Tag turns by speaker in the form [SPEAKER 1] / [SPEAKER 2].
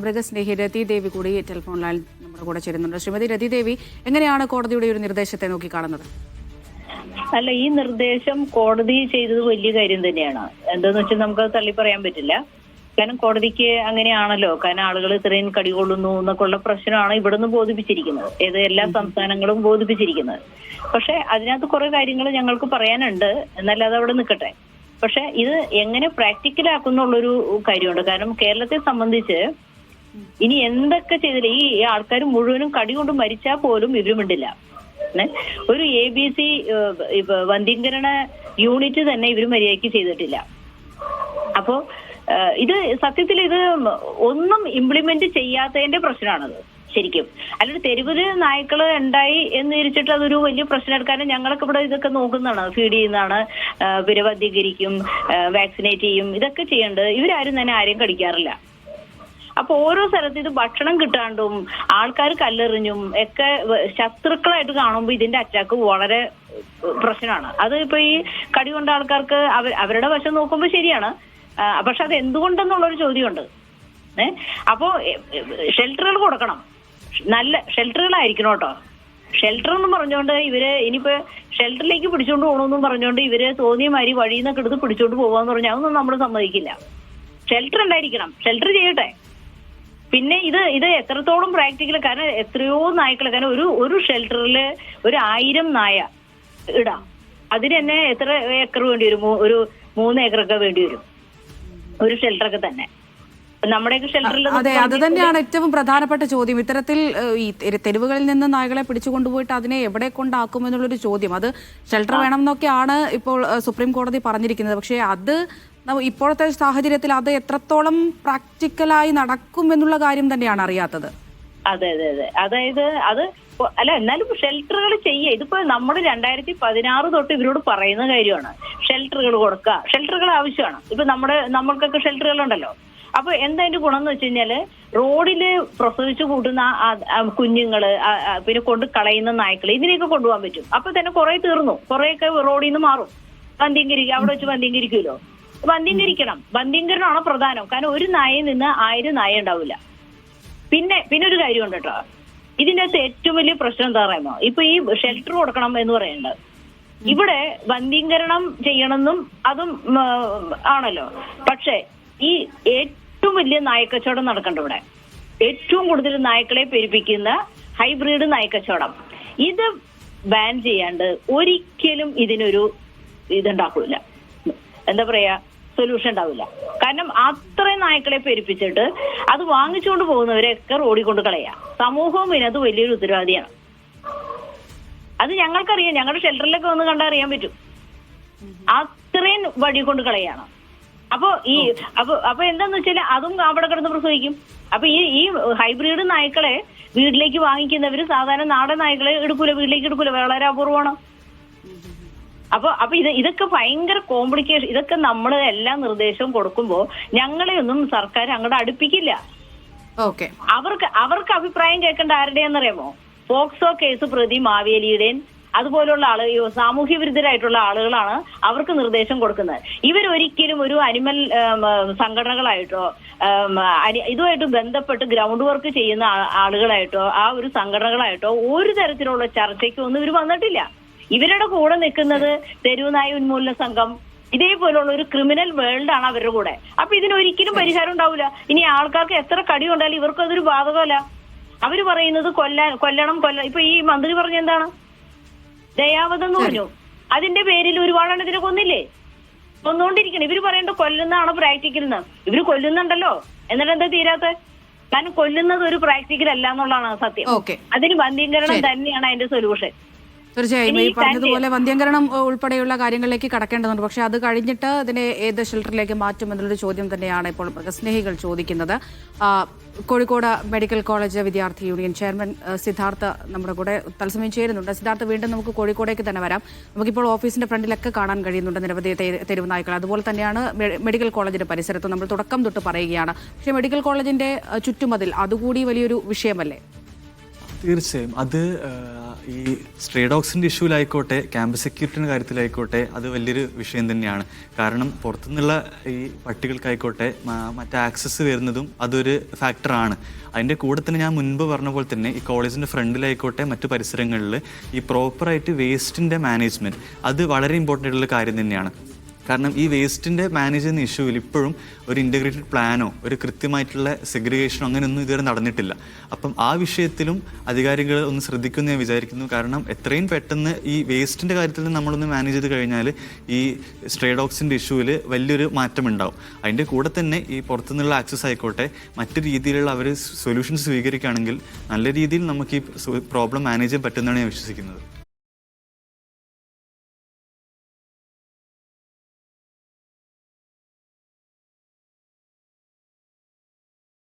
[SPEAKER 1] മൃഗസ്നേഹി രതി ദേവി കൂടി telephone line നമ്മുടെ കൂടെ ചേരുന്നുണ്ട്. ശ്രീമതി രതി ദേവി, എങ്ങനെയാണ് കോടതിയുടെ ഒരു നിർദ്ദേശത്തെ നോക്കി കാണുന്നത്?
[SPEAKER 2] അല്ല, ഈ നിർദ്ദേശം കോടതി ചെയ്തത് വലിയ കാര്യം തന്നെയാണ്. എന്താന്ന് വെച്ചാൽ നമുക്ക് തള്ളി പറയാൻ പറ്റില്ല. കാരണം കോടതിക്ക് അങ്ങനെയാണല്ലോ. കാരണം ആളുകൾ ഇത്രയും കടികൊള്ളുന്നു എന്നൊക്കെയുള്ള പ്രശ്നമാണ് ഇവിടുന്ന് ബോധിപ്പിച്ചിരിക്കുന്നത്. എല്ലാ സംസ്ഥാനങ്ങളും ബോധിപ്പിച്ചിരിക്കുന്നത്. പക്ഷെ അതിനകത്ത് കുറെ കാര്യങ്ങൾ ഞങ്ങൾക്ക് പറയാനുണ്ട്. എന്നാൽ അത് അവിടെ നിൽക്കട്ടെ. പക്ഷെ ഇത് എങ്ങനെ പ്രാക്ടിക്കലാക്കുന്നുള്ളൊരു കാര്യമുണ്ട്. കാരണം കേരളത്തെ സംബന്ധിച്ച് ഇനി എന്തൊക്കെ ചെയ്തില്ല, ഈ ആൾക്കാർ മുഴുവനും കടി കൊണ്ട് മരിച്ചാൽ പോലും ഇവര് മിണ്ടില്ല. ഒരു ABC വന്ധ്യീകരണ യൂണിറ്റ് തന്നെ ഇവര് മര്യാദയ്ക്ക് ചെയ്തിട്ടില്ല. അപ്പോ ഇത് സത്യത്തിൽ ഇത് ഒന്നും ഇംപ്ലിമെന്റ് ചെയ്യാത്തതിന്റെ പ്രശ്നമാണത് ശരിക്കും. അല്ലാതെ തെരുവില് നായ്ക്കള് ഉണ്ടായി എന്ന് തിരിച്ചിട്ട് അതൊരു വലിയ പ്രശ്നമാണ്. കാരണം ഞങ്ങളൊക്കെ ഇവിടെ ഇതൊക്കെ നോക്കുന്നതാണ്, ഫീഡ് ചെയ്യുന്നതാണ്, പിന്നെ വന്ധ്യീകരിക്കും, വാക്സിനേറ്റ് ചെയ്യും, ഇതൊക്കെ ചെയ്യേണ്ടത്. ഇവരാരും തന്നെ ആരെയും കടിക്കാറില്ല. അപ്പൊ ഓരോ സ്ഥലത്ത് ഇത് ഭക്ഷണം കിട്ടാണ്ടും ആൾക്കാർ കല്ലെറിഞ്ഞും ഒക്കെ ശത്രുക്കളായിട്ട് കാണുമ്പോൾ ഇതിന്റെ അറ്റാക്ക് വളരെ പ്രശ്നമാണ്. അത് ഇപ്പൊ ഈ കടി കൊണ്ട ആൾക്കാർക്ക് അവരുടെ വശം നോക്കുമ്പോൾ ശരിയാണ്. പക്ഷെ അത് എന്തുകൊണ്ടെന്നുള്ളൊരു ചോദ്യമുണ്ട്. അപ്പോ ഷെൽട്ടറുകൾ കൊടുക്കണം, നല്ല ഷെൽട്ടറുകളായിരിക്കണം കേട്ടോ. ഷെൽട്ടർ എന്ന് പറഞ്ഞുകൊണ്ട് ഇവര് ഇനിയിപ്പോ ഷെൽട്ടറിലേക്ക് പിടിച്ചോണ്ട് പോകണമെന്നും പറഞ്ഞുകൊണ്ട് ഇവര് തോന്നിയ മാതിരി വഴിയിൽ നിന്നൊക്കെ എടുത്ത് പിടിച്ചോണ്ട് പോകാന്ന് പറഞ്ഞാൽ അതൊന്നും നമ്മൾ സമ്മതിക്കില്ല. ഷെൽട്ടർ ഉണ്ടായിരിക്കണം, ഷെൽട്ടർ ചെയ്യട്ടെ. പിന്നെ ഇത് എത്രത്തോളം പ്രാക്ടിക്കൽ, കാരണം എത്രയോ നായ്ക്കളെ, കാരണം ഒരു ഷെൽട്ടറിൽ 1000 നായ ഇടാം. അതിന് തന്നെ എത്ര ഏക്കർ വേണ്ടി വരും? ഒരു 3 ഏക്കറൊക്കെ വേണ്ടി വരും ഒരു ഷെൽട്ടറൊക്കെ തന്നെ. നമ്മുടെയൊക്കെ ഷെൽട്ടറിൽ
[SPEAKER 1] അതെ, അത് തന്നെയാണ് ഏറ്റവും പ്രധാനപ്പെട്ട ചോദ്യം. ഇത്തരത്തിൽ ഈ തെരുവുകളിൽ നിന്ന് നായകളെ പിടിച്ചു കൊണ്ടുപോയിട്ട് അതിനെ എവിടെ കൊണ്ടാക്കുമെന്നുള്ളൊരു ചോദ്യം. അത് ഷെൽട്ടർ വേണം എന്നൊക്കെയാണ് ഇപ്പോൾ സുപ്രീം കോടതി പറഞ്ഞിരിക്കുന്നത്. പക്ഷേ അത് ഇപ്പോഴത്തെ സാഹചര്യത്തിൽ അത് എത്രത്തോളം പ്രാക്ടിക്കലായി നടക്കും എന്നുള്ള കാര്യം തന്നെയാണ് അറിയാത്തത്.
[SPEAKER 2] അതെ അതെ അതെ, അതായത് അത് അല്ല, എന്നാലും ഷെൽട്ടറുകൾ ചെയ്യുക. ഇതിപ്പോ നമ്മൾ 2016 തൊട്ട് ഇവരോട് പറയുന്ന കാര്യമാണ്. ഷെൽട്ടറുകൾ കൊടുക്കുക, ഷെൽട്ടറുകൾ ആവശ്യമാണ്. ഇപ്പൊ നമ്മൾക്കൊക്കെ ഷെൽട്ടറുകൾ ഉണ്ടല്ലോ. അപ്പൊ എന്താ അതിന്റെ ഗുണം എന്ന് വെച്ച് കഴിഞ്ഞാല്, റോഡില് പ്രസവിച്ചു കൂട്ടുന്ന കുഞ്ഞുങ്ങള്, പിന്നെ കൊണ്ട് കളയുന്ന നായ്ക്കള്, ഇതിനെയൊക്കെ കൊണ്ടുപോകാൻ പറ്റും. അപ്പൊ തന്നെ കുറെ തീർന്നു, കുറെയൊക്കെ റോഡിൽ നിന്ന് മാറും. വന്ധ്യീകരിക്കുക, അവിടെ വെച്ച് വന്ധ്യീകരിക്കുമല്ലോ. വന്ധ്യീകരിക്കണം, വന്ധ്യീകരണമാണ് പ്രധാനം. കാരണം ഒരു നായയിൽ നിന്ന് 1000 നായ ഉണ്ടാവില്ല. പിന്നെ ഒരു കാര്യമുണ്ട് കേട്ടോ, ഇതിന്റെ അകത്ത് ഏറ്റവും വലിയ പ്രശ്നം എന്താ പറയുമോ, ഇപ്പൊ ഈ ഷെൽട്ടർ കൊടുക്കണം എന്ന് പറയുന്നത്, ഇവിടെ വന്ധ്യീകരണം ചെയ്യണമെന്നും അതും ആണല്ലോ. പക്ഷെ ഈ ഏറ്റവും വലിയ നായക്കച്ചവടം നടക്കണ്ട ഇവിടെ, ഏറ്റവും കൂടുതൽ നായ്ക്കളെ പെരുപ്പിക്കുന്ന ഹൈബ്രിഡ് നായക്കച്ചവടം, ഇത് ബാൻ ചെയ്യാണ്ട് ഒരിക്കലും ഇതിനൊരു ഇതുണ്ടാക്കൂല, എന്താ പറയാ, സൊല്യൂഷൻ ഉണ്ടാവില്ല. കാരണം അത്രയും നായ്ക്കളെ പെരുപ്പിച്ചിട്ട് അത് വാങ്ങിച്ചുകൊണ്ട് പോകുന്നവരെയൊക്കെ റോഡിൽ കൊണ്ട് കളയാം. സമൂഹവും ഇതിനകത്ത് വലിയൊരു ഉത്തരവാദിയാണ്. അത് ഞങ്ങൾക്കറിയാം, ഞങ്ങളുടെ ഷെൽട്ടറിലൊക്കെ വന്ന് കണ്ടാൽ അറിയാൻ പറ്റും. അത്രയും വഴി കൊണ്ട് കളയാണ്. അപ്പൊ എന്താന്ന് വെച്ചാൽ അതും അവിടെ കിടന്ന് പ്രസവിക്കും. അപ്പൊ ഈ ഹൈബ്രിഡ് നായ്ക്കളെ വീട്ടിലേക്ക് വാങ്ങിക്കുന്നവര് സാധാരണ നാടൻ നായ്ക്കളെ വീട്ടിലേക്ക് എടുക്കൂല, വളരെ അപൂർവമാണ്. അപ്പൊ ഇതൊക്കെ ഭയങ്കര കോംപ്ലിക്കേഷൻ. ഇതൊക്കെ നമ്മൾ എല്ലാ നിർദ്ദേശവും കൊടുക്കുമ്പോ ഞങ്ങളെ ഒന്നും സർക്കാർ അങ്ങോട്ട് അടുപ്പിക്കില്ല. അവർക്ക് അഭിപ്രായം കേൾക്കേണ്ട ആരുടെയെന്നറിയാമോ? പോക്സോ കേസ് പ്രതി മാവേലിയുടെയും അതുപോലുള്ള സാമൂഹ്യ വിരുദ്ധരായിട്ടുള്ള ആളുകളാണ് അവർക്ക് നിർദ്ദേശം കൊടുക്കുന്നത്. ഇവരൊരിക്കലും ഒരു അനിമൽ സംഘടനകളായിട്ടോ ഇതുമായിട്ട് ബന്ധപ്പെട്ട് ഗ്രൗണ്ട് വർക്ക് ചെയ്യുന്ന ആളുകളായിട്ടോ ആ ഒരു സംഘടനകളായിട്ടോ ഒരു തരത്തിലുള്ള ചർച്ചയ്ക്കൊന്നും ഇവർ വന്നിട്ടില്ല. ഇവരുടെ കൂടെ നിൽക്കുന്നത് തെരുവുനായ ഉന്മൂലന സംഘം, ഇതേപോലുള്ള ഒരു ക്രിമിനൽ വേൾഡ് ആണ് അവരുടെ കൂടെ. അപ്പൊ ഇതിനൊരിക്കലും പരിഹാരം ഉണ്ടാവില്ല. ഇനി ആൾക്കാർക്ക് എത്ര കടി ഉണ്ടായാലും ഇവർക്ക് അതൊരു ബാധകമല്ല. അവര് പറയുന്നത് കൊല്ലണം. ഇപ്പൊ ഈ മന്ത്രി പറഞ്ഞ എന്താണ്, ദയാവധം എന്ന് പറഞ്ഞു. അതിന്റെ പേരിൽ ഒരുപാടാണ് ഇതിനെ കൊന്നില്ലേ, കൊന്നുകൊണ്ടിരിക്കണം. ഇവര് പറയേണ്ട കൊല്ലുന്നതാണ് പ്രാക്ടിക്കൽ എന്ന്. ഇവര് കൊല്ലുന്നുണ്ടല്ലോ, എന്നിട്ട് എന്താ തീരാത്ത? കാരണം കൊല്ലുന്നത് ഒരു പ്രാക്ടിക്കൽ അല്ല എന്നുള്ളതാണ് സത്യം. അതിന് വന്ധ്യീകരണം തന്നെയാണ് അതിന്റെ സൊല്യൂഷൻ.
[SPEAKER 1] തീർച്ചയായും ഈ പറഞ്ഞതുപോലെ വന്ധ്യീകരണം ഉൾപ്പെടെയുള്ള കാര്യങ്ങളിലേക്ക് കടക്കേണ്ടതുണ്ട്. പക്ഷെ അത് കഴിഞ്ഞിട്ട് ഇതിനെ ഏത് ഷെൽട്ടറിലേക്ക് മാറ്റും എന്നുള്ളൊരു ചോദ്യം തന്നെയാണ് ഇപ്പോൾ മൃഗസ്നേഹികൾ ചോദിക്കുന്നത്. കോഴിക്കോട് മെഡിക്കൽ കോളേജ് വിദ്യാർത്ഥി യൂണിയൻ ചെയർമാൻ സിദ്ധാർത്ഥ നമ്മുടെ കൂടെ തത്സമയം ചേരുന്നുണ്ട്. സിദ്ധാർത്ഥ, വീണ്ടും നമുക്ക് കോഴിക്കോടേക്ക് തന്നെ വരാം. നമുക്കിപ്പോൾ ഓഫീസിന്റെ ഫ്രണ്ടിലൊക്കെ കാണാൻ കഴിയുന്നുണ്ട് നിരവധി തെരുവ് നായ്ക്കൾ. അതുപോലെ തന്നെയാണ് മെഡിക്കൽ കോളേജിന്റെ പരിസരത്ത് നമ്മൾ തുടക്കം തൊട്ട് പറയുകയാണ്. പക്ഷേ മെഡിക്കൽ കോളേജിന്റെ ചുറ്റുമതിൽ അതുകൂടി വലിയൊരു വിഷയമല്ലേ?
[SPEAKER 3] തീർച്ചയായും അത് ഈ സ്ട്രേ ഡോഗ്സിൻ്റെ ഇഷ്യൂലായിക്കോട്ടെ, ക്യാമ്പസ് സെക്യൂരിറ്റിയുടെ കാര്യത്തിലായിക്കോട്ടെ, അത് വലിയൊരു വിഷയം തന്നെയാണ്. കാരണം പുറത്തുനിന്നുള്ള ഈ പട്ടികൾക്കായിക്കോട്ടെ മറ്റ് ആക്സസ് വരുന്നതും അതൊരു ഫാക്ടറാണ്. അതിൻ്റെ കൂടെ തന്നെ ഞാൻ മുൻപ് പറഞ്ഞ പോലെ തന്നെ ഈ കോളേജിൻ്റെ ഫ്രണ്ടിലായിക്കോട്ടെ മറ്റു പരിസരങ്ങളിൽ ഈ പ്രോപ്പറായിട്ട് വേസ്റ്റിൻ്റെ മാനേജ്മെൻറ്റ് അത് വളരെ ഇമ്പോർട്ടൻ്റ് ആയിട്ടുള്ള കാര്യം തന്നെയാണ്. കാരണം ഈ വേസ്റ്റിൻ്റെ മാനേജ് ചെയ്യുന്ന ഇഷ്യൂവിൽ ഇപ്പോഴും ഒരു ഇൻ്റഗ്രേറ്റഡ് പ്ലാനോ ഒരു കൃത്യമായിട്ടുള്ള സെഗ്രിഗേഷനോ അങ്ങനെയൊന്നും ഇതുവരെ നടന്നിട്ടില്ല. അപ്പം ആ വിഷയത്തിലും അധികാരികൾ ഒന്ന് ശ്രദ്ധിക്കുമെന്ന് ഞാൻ വിചാരിക്കുന്നു. കാരണം എത്രയും പെട്ടെന്ന് ഈ വേസ്റ്റിൻ്റെ കാര്യത്തിൽ നമ്മളൊന്ന് മാനേജ് ചെയ്ത് കഴിഞ്ഞാൽ ഈ സ്ട്രേ ഡോഗ്സിൻ്റെ ഇഷ്യൂവിൽ വലിയൊരു മാറ്റം ഉണ്ടാവും. അതിൻ്റെ കൂടെ തന്നെ ഈ പുറത്തുനിന്നുള്ള ആക്സസ് ആയിക്കോട്ടെ മറ്റു രീതിയിലുള്ള അവർ സൊല്യൂഷൻസ് സ്വീകരിക്കുകയാണെങ്കിൽ നല്ല രീതിയിൽ നമുക്ക് ഈ പ്രോബ്ലം മാനേജ് ചെയ്യാൻ പറ്റുമെന്നാണ് ഞാൻ വിശ്വസിക്കുന്നത്.